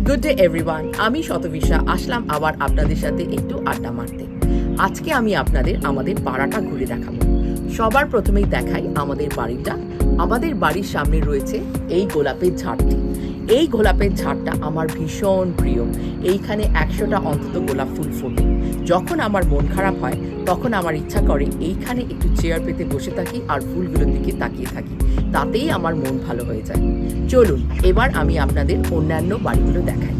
Good day everyone, আমি শতবিশা আসলাম আবার আপনাদের সাথে একটু আড্ডা মারতে। আজকে আমি আপনাদের আমাদের পাড়াটা ঘুরে দেখাবো। সবার প্রথমেই দেখাই আমাদের বাড়িটা। আমাদের বাড়ির সামনে রয়েছে এই গোলাপের ঝাড়টি। এই গোলাপের ঝাড়টা আমার ভীষণ প্রিয়। এইখানে 100টা অন্তত গোলাপ ফুল ফোটে। যখন আমার মন খারাপ হয় তখন আমার ইচ্ছা করে এইখানে একটু চেয়ার পেতে বসে থাকি আর ফুলগুলোর দিকে তাকিয়ে থাকি, তাতেই আমার মন ভালো হয়ে যায়। চলুন এবার আমি আপনাদের অন্যান্য বাড়িগুলো দেখাই।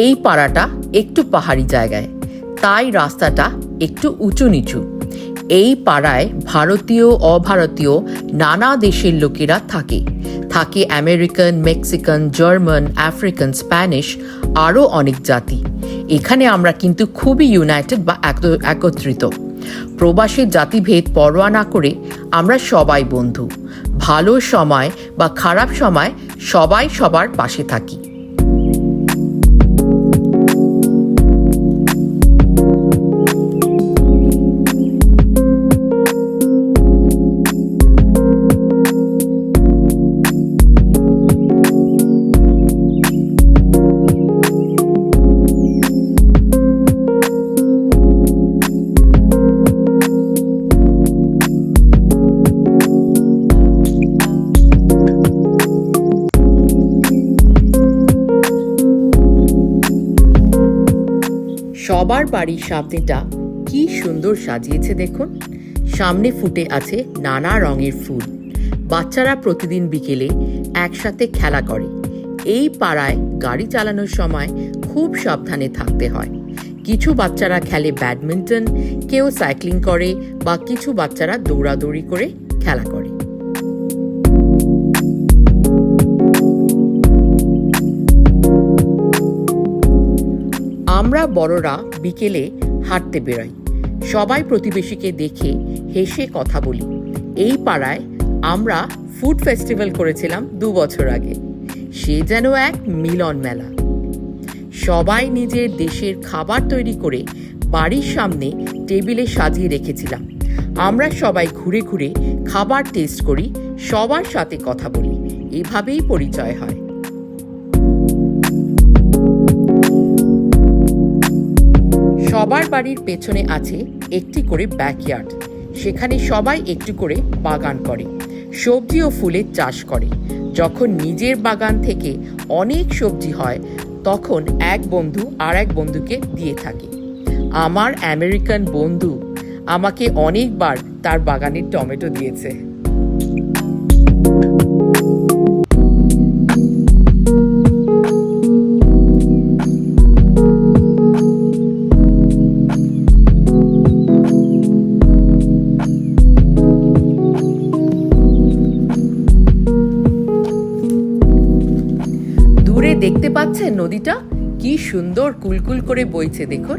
এই পাড়াটা একটু পাহাড়ি জায়গায়, তাই রাস্তাটা একটু উঁচু নিচু। এই পাড়ায় ভারতীয় অভারতীয় নানা দেশের লোকেরা থাকে। American, Mexican, German, African, Spanish, আরও অনেক জাতি। এখানে আমরা কিন্তু খুবই ইউনাইটেড বা একত্রিত। প্রবাসের জাতিভেদ পরোয়া না করে আমরা সবাই বন্ধু। ভালো সময় বা খারাপ সময় সবাই সবার পাশে থাকি। সবার বাড়ির সামনেটা কি সুন্দর সাজিয়েছে দেখুন। সামনে ফুটে আছে নানা রঙের ফুল। বাচ্চারা প্রতিদিন বিকেলে একসাথে খেলা করে। এই পাড়ায় গাড়ি চালানোর সময় খুব সাবধানে থাকতে হয়। কিছু বাচ্চারা খেলে ব্যাডমিন্টন, কেউ সাইক্লিং করে বা কিছু বাচ্চারা দৌড়াদৌড়ি করে খেলা করে। আমরা বড়রা বিকেলে হাঁটতে বেরোই। সবাই প্রতিবেশীকে দেখে হেসে কথা বলি। এই পাড়ায় আমরা ফুড ফেস্টিভ্যাল করেছিলাম 2 বছর আগে। সে যেন এক মিলন মেলা। সবাই নিজের দেশের খাবার তৈরি করে বাড়ির সামনে টেবিলে সাজিয়ে রেখেছিলাম। আমরা সবাই ঘুরে ঘুরে খাবার টেস্ট করি, সবার সাথে কথা বলি। এভাবেই পরিচয় হয়। সবার বাড়ির পেছনে আছে একটি করে ব্যাকইয়ার্ড। সেখানে সবাই একটু করে বাগান করে, সবজি ও ফুলের চাষ করে। যখন নিজের বাগান থেকে অনেক সবজি হয় তখন এক বন্ধু আর এক বন্ধুকে দিয়ে থাকে। আমার আমেরিকান বন্ধু আমাকে অনেকবার তার বাগানের টমেটো দিয়েছে। দেখতে পাচ্ছেন নদীটা কি সুন্দর কুলকুল করে বইছে দেখুন।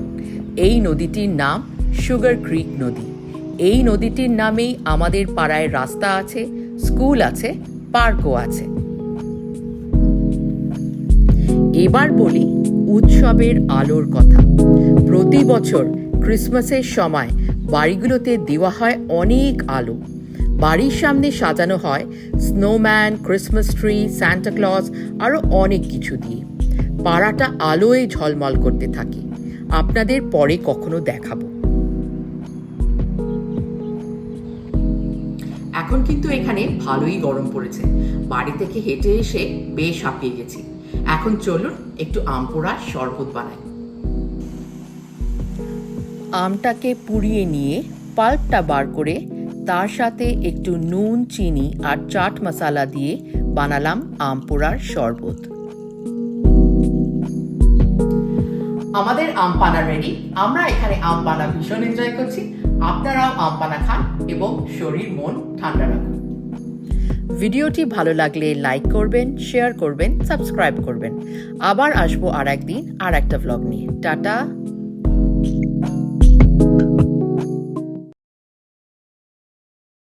এই নদীটির নাম সুগার ক্রিক নদী। এই নদীটির নামেই আমাদের পাড়ায় রাস্তা আছে, স্কুল আছে, পার্কও আছে। এবার বলি উৎসবের আলোর কথা। প্রতি বছর ক্রিসমাসের সময় বাড়িগুলোতে দেওয়া হয় অনেক আলো। বাড়ির সামনে সাজানো হয় snowman, Christmas tree, Santa Claus, আরো অনেক কিছু দিয়ে। পাড়াটা আলোয় ঝলমল করতে থাকে। আপনাদের পরে কখনো দেখাবো। এখন কিন্তু এখানে ভালোই গরম পড়েছে। বাড়ি থেকে হেঁটে এসে বেশ হাঁপিয়ে গেছি। এখন চলুন একটু আম পোড়ার শরবত বানাই। আমটাকে পুড়িয়ে নিয়ে পাল্পটা বার করে তার সাথে একটু নুন, চিনি আর চাট মশলা দিয়ে বানালাম আম পোড়ার শরবত। আমাদের আম পানা রেডি। আমরা এখানে আম পানা ভীষণ এনজয় করছি। আপনারাও আম পানা খান এবং শরীর মন ঠান্ডা রাখুন। ভিডিওটি ভালো লাগলে লাইক করবেন, শেয়ার করবেন, সাবস্ক্রাইব করবেন। আবার আসবো আর একদিন আর একটা ভ্লগ নিয়ে। টাটা।